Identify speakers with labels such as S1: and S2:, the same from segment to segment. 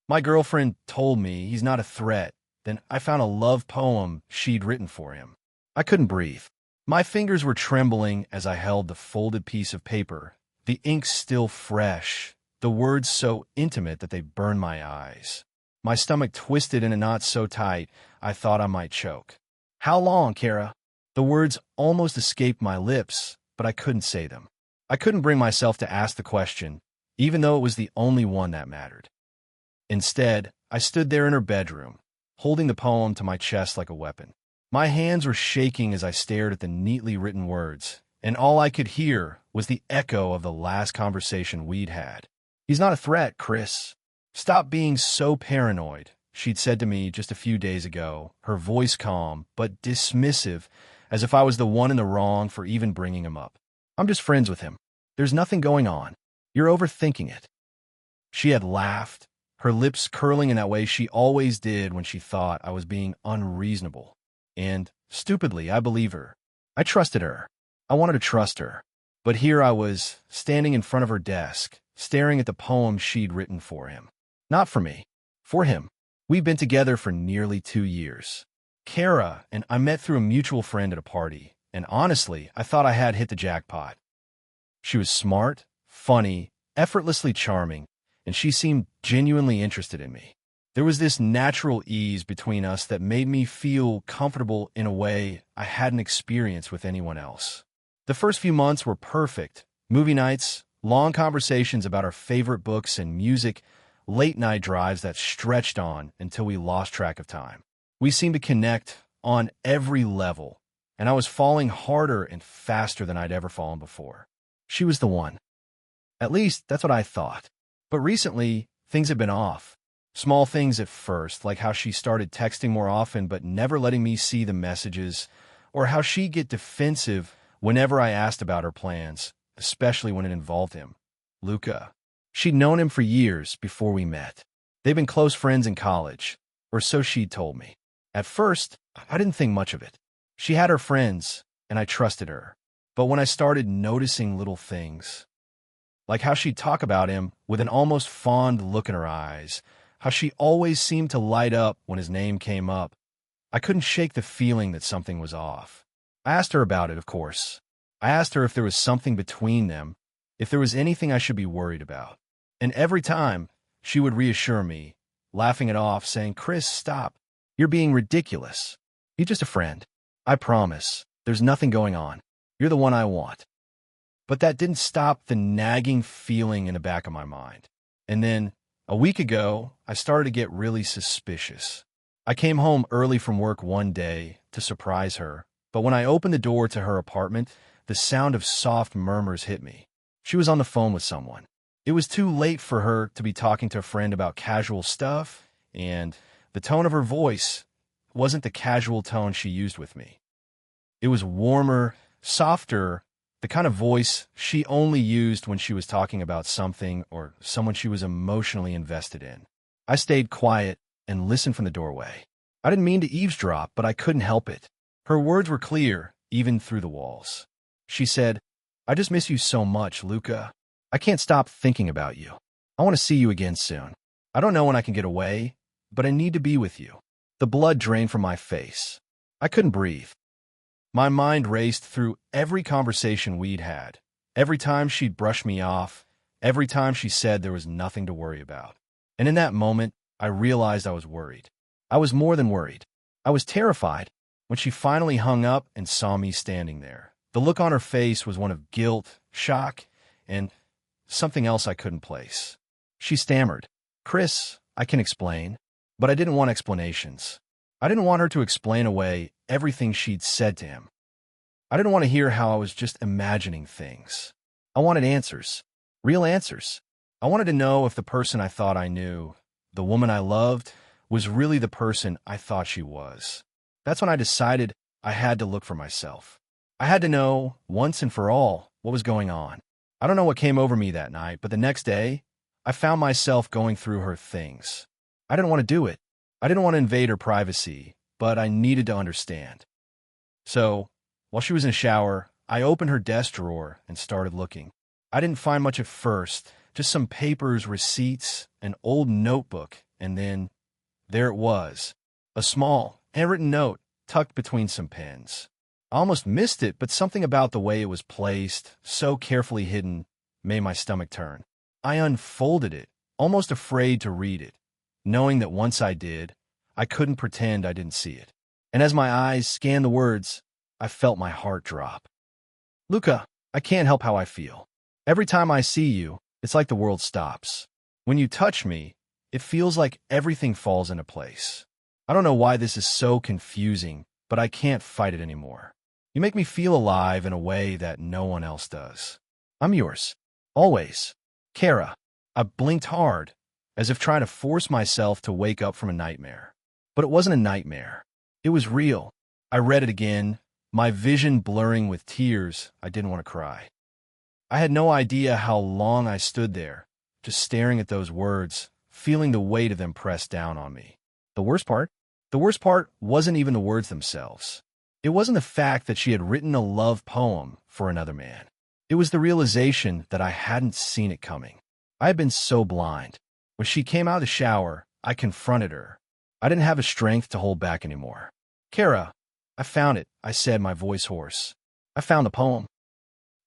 S1: My girlfriend told me he's not a threat. Then I found a love poem she'd written for him. I couldn't breathe. My fingers were trembling as I held the folded piece of paper, the ink still fresh, the words so intimate that they burned my eyes. My stomach twisted in a knot so tight I thought I might choke. "How long, Kara?" The words almost escaped my lips, but I couldn't say them. I couldn't bring myself to ask the question, even though it was the only one that mattered. Instead, I stood there in her bedroom, holding the poem to my chest like a weapon. My hands were shaking as I stared at the neatly written words, and all I could hear was the echo of the last conversation we'd had. "He's not a threat, Chris. Stop being so paranoid," she'd said to me just a few days ago, her voice calm but dismissive, as if I was the one in the wrong for even bringing him up. "I'm just friends with him. There's nothing going on. You're overthinking it." She had laughed, her lips curling in that way she always did when she thought I was being unreasonable. And, stupidly, I believe her. I trusted her. I wanted to trust her. But here I was, standing in front of her desk, staring at the poem she'd written for him. Not for me. For him. We've been together for nearly 2 years. Kara and I met through a mutual friend at a party, and honestly, I thought I had hit the jackpot. She was smart, funny, effortlessly charming, and she seemed genuinely interested in me. There was this natural ease between us that made me feel comfortable in a way I hadn't experienced with anyone else. The first few months were perfect. Movie nights, long conversations about our favorite books and music, late-night drives that stretched on until we lost track of time. We seemed to connect on every level, and I was falling harder and faster than I'd ever fallen before. She was the one. At least, that's what I thought. But recently, things have been off. Small things at first, like how she started texting more often but never letting me see the messages, or how she'd get defensive whenever I asked about her plans, especially when it involved him. Luca. She'd known him for years before we met. They'd been close friends in college, or so she'd told me. At first, I didn't think much of it. She had her friends, and I trusted her. But when I started noticing little things, like how she'd talk about him with an almost fond look in her eyes, how she always seemed to light up when his name came up, I couldn't shake the feeling that something was off. I asked her about it, of course. I asked her if there was something between them, if there was anything I should be worried about. And every time, she would reassure me, laughing it off, saying, "Chris, stop. You're being ridiculous. He's just a friend. I promise. There's nothing going on. You're the one I want." But that didn't stop the nagging feeling in the back of my mind. And then, a week ago, I started to get really suspicious. I came home early from work one day to surprise her, but when I opened the door to her apartment, the sound of soft murmurs hit me. She was on the phone with someone. It was too late for her to be talking to a friend about casual stuff, and the tone of her voice wasn't the casual tone she used with me. It was warmer, softer, the kind of voice she only used when she was talking about something or someone she was emotionally invested in. I stayed quiet and listened from the doorway. I didn't mean to eavesdrop, but I couldn't help it. Her words were clear, even through the walls. She said, "I just miss you so much, Luca. I can't stop thinking about you. I want to see you again soon. I don't know when I can get away, but I need to be with you." The blood drained from my face. I couldn't breathe. My mind raced through every conversation we'd had, every time she'd brush me off, every time she said there was nothing to worry about. And in that moment, I realized I was worried. I was more than worried. I was terrified when she finally hung up and saw me standing there. The look on her face was one of guilt, shock, and something else I couldn't place. She stammered, "Chris, I can explain." But I didn't want explanations. I didn't want her to explain away everything she'd said to him. I didn't want to hear how I was just imagining things. I wanted answers. Real answers. I wanted to know if the person I thought I knew, the woman I loved, was really the person I thought she was. That's when I decided I had to look for myself. I had to know, once and for all, what was going on. I don't know what came over me that night, but the next day, I found myself going through her things. I didn't want to do it. I didn't want to invade her privacy, but I needed to understand. So, while she was in the shower, I opened her desk drawer and started looking. I didn't find much at first, just some papers, receipts, an old notebook, and then there it was, a small, handwritten note tucked between some pens. I almost missed it, but something about the way it was placed, so carefully hidden, made my stomach turn. I unfolded it, almost afraid to read it, knowing that once I did, I couldn't pretend I didn't see it. And as my eyes scanned the words, I felt my heart drop. Luca, I can't help how I feel. Every time I see you, it's like the world stops. When you touch me, it feels like everything falls into place. I don't know why this is so confusing, but I can't fight it anymore. You make me feel alive in a way that no one else does. I'm yours. Always. Kara. I blinked hard, as if trying to force myself to wake up from a nightmare. But it wasn't a nightmare. It was real. I read it again, my vision blurring with tears. I didn't want to cry. I had no idea how long I stood there, just staring at those words, feeling the weight of them pressed down on me. The worst part wasn't even the words themselves. It wasn't the fact that she had written a love poem for another man. It was the realization that I hadn't seen it coming. I had been so blind. When she came out of the shower, I confronted her. I didn't have the strength to hold back anymore. Kara, I found it, I said, my voice hoarse. I found the poem.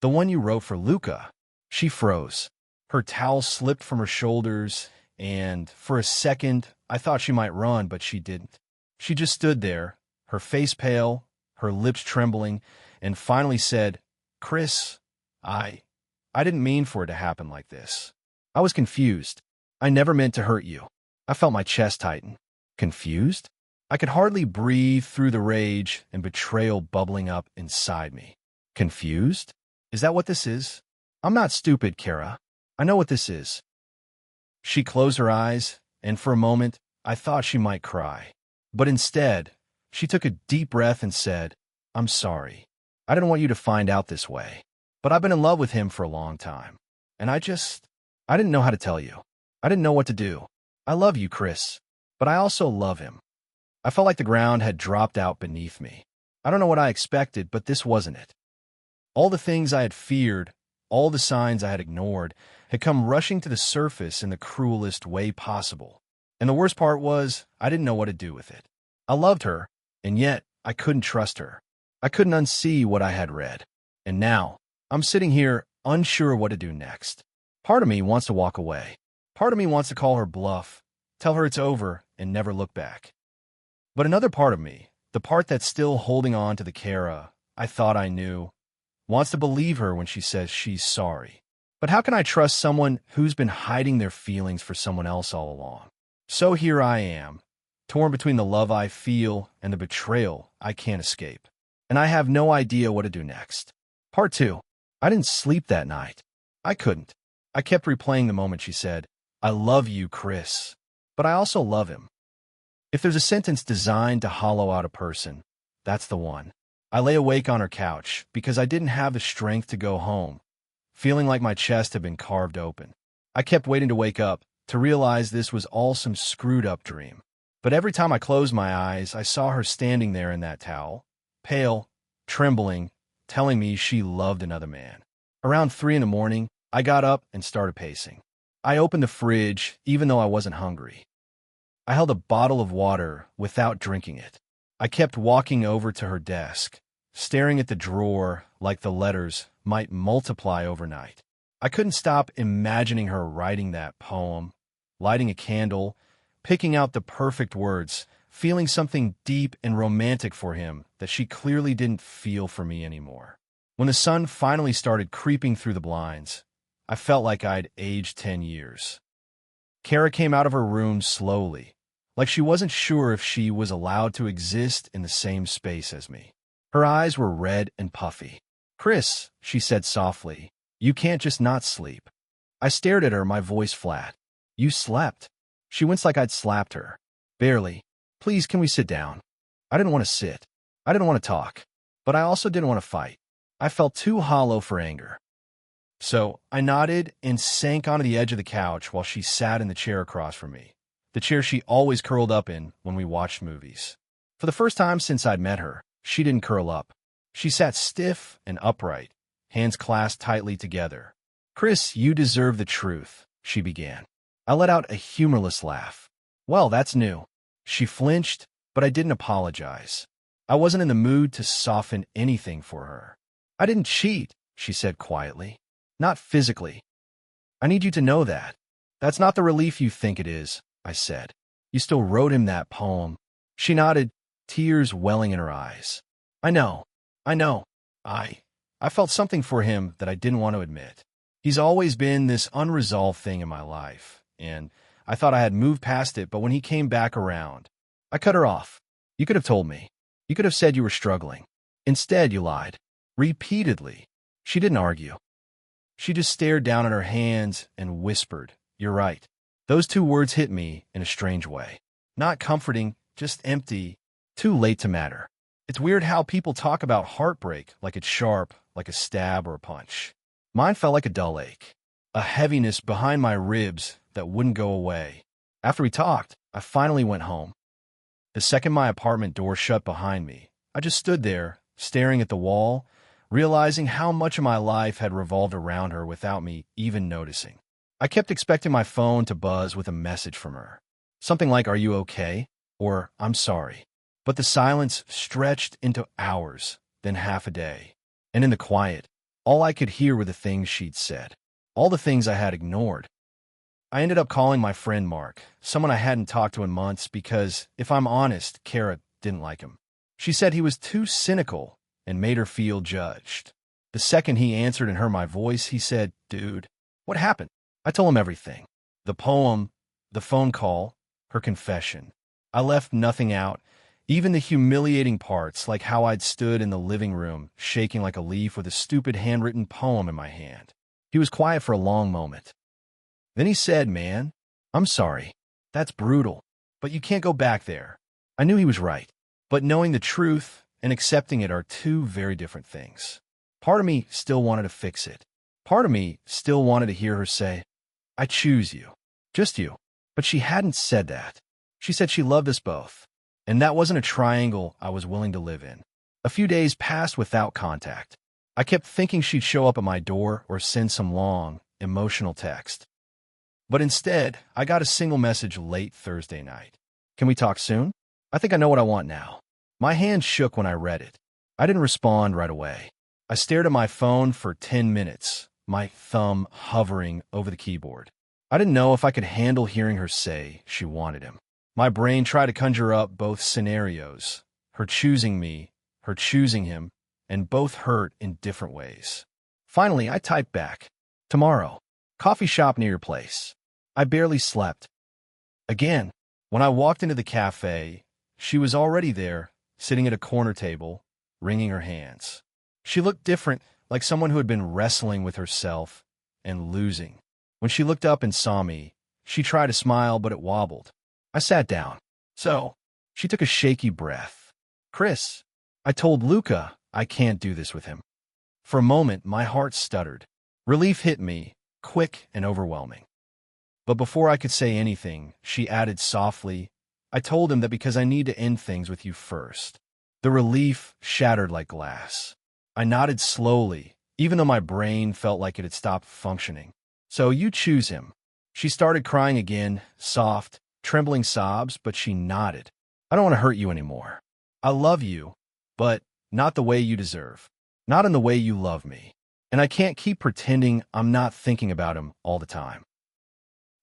S1: The one you wrote for Luca. She froze. Her towel slipped from her shoulders, and for a second, I thought she might run, but she didn't. She just stood there, her face pale, her lips trembling, and finally said, Chris, I didn't mean for it to happen like this. I was confused. I never meant to hurt you. I felt my chest tighten. Confused? I could hardly breathe through the rage and betrayal bubbling up inside me. Confused? Is that what this is? I'm not stupid, Kara. I know what this is. She closed her eyes, and for a moment, I thought she might cry. But instead, she took a deep breath and said, I'm sorry. I didn't want you to find out this way. But I've been in love with him for a long time. And I didn't know how to tell you. I didn't know what to do. I love you, Chris. But I also love him. I felt like the ground had dropped out beneath me. I don't know what I expected, but this wasn't it. All the things I had feared, all the signs I had ignored, had come rushing to the surface in the cruelest way possible. And the worst part was, I didn't know what to do with it. I loved her, and yet I couldn't trust her. I couldn't unsee what I had read. And now, I'm sitting here unsure what to do next. Part of me wants to walk away. Part of me wants to call her bluff, tell her it's over, and never look back. But another part of me, the part that's still holding on to the Kara I thought I knew, wants to believe her when she says she's sorry. But how can I trust someone who's been hiding their feelings for someone else all along? So here I am, torn between the love I feel and the betrayal I can't escape. And I have no idea what to do next. Part 2. I didn't sleep that night. I couldn't. I kept replaying the moment she said, I love you, Chris. But I also love him. If there's a sentence designed to hollow out a person, that's the one. I lay awake on her couch because I didn't have the strength to go home, feeling like my chest had been carved open. I kept waiting to wake up, to realize this was all some screwed-up dream. But every time I closed my eyes, I saw her standing there in that towel, pale, trembling, telling me she loved another man. Around 3 a.m, I got up and started pacing. I opened the fridge, even though I wasn't hungry. I held a bottle of water without drinking it. I kept walking over to her desk, staring at the drawer like the letters might multiply overnight. I couldn't stop imagining her writing that poem, lighting a candle, picking out the perfect words, feeling something deep and romantic for him that she clearly didn't feel for me anymore. When the sun finally started creeping through the blinds, I felt like I'd aged 10 years. Kara came out of her room slowly, like she wasn't sure if she was allowed to exist in the same space as me. Her eyes were red and puffy. Chris, she said softly, you can't just not sleep. I stared at her, my voice flat. You slept. She winced like I'd slapped her. Barely. Please, can we sit down? I didn't want to sit. I didn't want to talk. But I also didn't want to fight. I felt too hollow for anger. So I nodded and sank onto the edge of the couch while she sat in the chair across from me, the chair she always curled up in when we watched movies. For the first time since I'd met her, she didn't curl up. She sat stiff and upright, hands clasped tightly together. Chris, you deserve the truth, she began. I let out a humorless laugh. Well, that's new. She flinched, but I didn't apologize. I wasn't in the mood to soften anything for her. I didn't cheat, she said quietly. Not physically. I need you to know that. That's not the relief you think it is, I said. You still wrote him that poem. She nodded, tears welling in her eyes. I know. I felt something for him that I didn't want to admit. He's always been this unresolved thing in my life, and I thought I had moved past it, but when he came back around, I cut her off. You could have told me. You could have said you were struggling. Instead, you lied. Repeatedly. She didn't argue. She just stared down at her hands and whispered, "You're right." Those two words hit me in a strange way. Not comforting, just empty, too late to matter. It's weird how people talk about heartbreak like it's sharp, like a stab or a punch. Mine felt like a dull ache, a heaviness behind my ribs that wouldn't go away. After we talked, I finally went home. The second my apartment door shut behind me, I just stood there, staring at the wall, realizing how much of my life had revolved around her without me even noticing. I kept expecting my phone to buzz with a message from her. Something like, "Are you okay?" or "I'm sorry." But the silence stretched into hours, then half a day. And in the quiet, all I could hear were the things she'd said, all the things I had ignored. I ended up calling my friend Mark, someone I hadn't talked to in months because, if I'm honest, Kara didn't like him. She said he was too cynical and made her feel judged. The second he answered and heard my voice, he said, "Dude, what happened?" I told him everything. The poem, the phone call, her confession. I left nothing out, even the humiliating parts, like how I'd stood in the living room, shaking like a leaf with a stupid handwritten poem in my hand. He was quiet for a long moment. Then he said, "Man, I'm sorry. That's brutal. But you can't go back there." I knew he was right. But knowing the truth and accepting it are two very different things. Part of me still wanted to fix it. Part of me still wanted to hear her say, "I choose you. Just you." But she hadn't said that. She said she loved us both. And that wasn't a triangle I was willing to live in. A few days passed without contact. I kept thinking she'd show up at my door or send some long, emotional text. But instead, I got a single message late Thursday night. "Can we talk soon? I think I know what I want now." My hand shook when I read it. I didn't respond right away. I stared at my phone for 10 minutes, my thumb hovering over the keyboard. I didn't know if I could handle hearing her say she wanted him. My brain tried to conjure up both scenarios, her choosing me, her choosing him, and both hurt in different ways. Finally, I typed back, "Tomorrow, coffee shop near your place." I barely slept. Again, when I walked into the cafe, she was already there, sitting at a corner table, wringing her hands. She looked different, like someone who had been wrestling with herself and losing. When she looked up and saw me, she tried to smile, but it wobbled. I sat down. "So," she took a shaky breath. "Chris, I told Luca I can't do this with him." For a moment, my heart stuttered. Relief hit me, quick and overwhelming. But before I could say anything, she added softly, "I told him that because I need to end things with you first." The relief shattered like glass. I nodded slowly, even though my brain felt like it had stopped functioning. "So you choose him." She started crying again, soft, trembling sobs, but she nodded. "I don't want to hurt you anymore. I love you, but not the way you deserve. Not in the way you love me. And I can't keep pretending I'm not thinking about him all the time."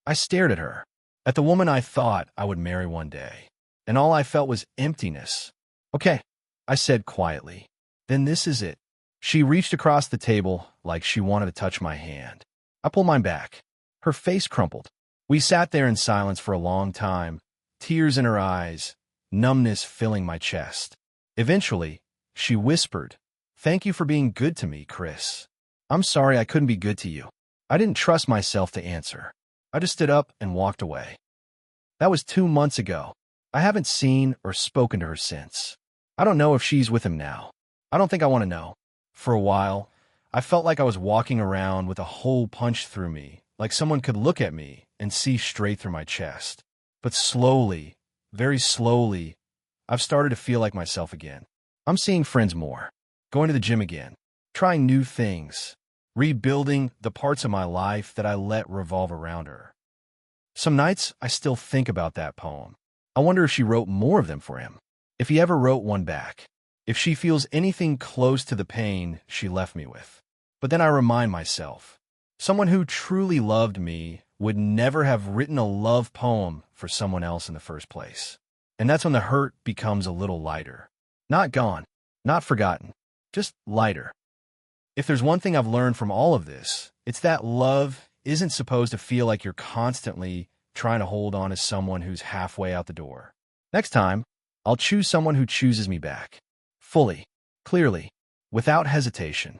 S1: I stared at her, at the woman I thought I would marry one day, and all I felt was emptiness. "Okay," I said quietly. "Then this is it." She reached across the table like she wanted to touch my hand. I pulled mine back. Her face crumpled. We sat there in silence for a long time, tears in her eyes, numbness filling my chest. Eventually, she whispered, "Thank you for being good to me, Chris. I'm sorry I couldn't be good to you." I didn't trust myself to answer. I just stood up and walked away. That was 2 months ago. I haven't seen or spoken to her since. I don't know if she's with him now. I don't think I want to know. For a while, I felt like I was walking around with a hole punched through me, like someone could look at me and see straight through my chest. But slowly, very slowly, I've started to feel like myself again. I'm seeing friends more, going to the gym again, trying new things, rebuilding the parts of my life that I let revolve around her. Some nights, I still think about that poem. I wonder if she wrote more of them for him, if he ever wrote one back, if she feels anything close to the pain she left me with. But then I remind myself, someone who truly loved me would never have written a love poem for someone else in the first place. And that's when the hurt becomes a little lighter. Not gone, not forgotten, just lighter. If there's one thing I've learned from all of this, it's that love isn't supposed to feel like you're constantly trying to hold on to someone who's halfway out the door. Next time, I'll choose someone who chooses me back. Fully, clearly, without hesitation.